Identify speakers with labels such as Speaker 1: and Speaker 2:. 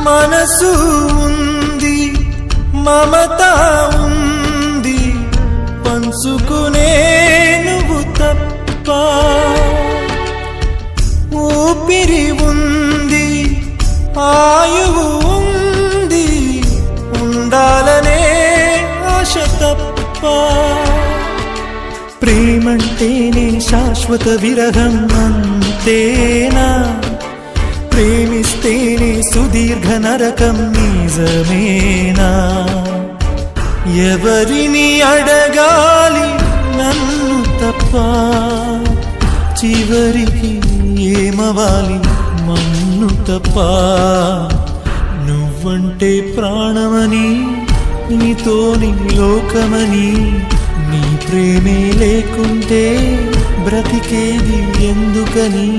Speaker 1: మనసు ఉంది, మమత ఉంది, పంచుకునే నువ్వు తప్ప. ఊపిరి ఉంది, ఆయువు ఉంది, ఉండాలనే ఆశ తప్ప. ప్రేమంటేనే శాశ్వత విరహం అంతేనా? ప్రేమిస్తేనే సుదీర్ఘ నరకం నిజమేనా? ఎవరిని అడగాలి నన్ను తప్ప? చివరికి ఏమవాలి మన్ను తప్ప? నువ్వంటే ప్రాణమని, నీతోని లోకమని, నీ ప్రేమే లేకుంటే బ్రతికేది ఎందుకని?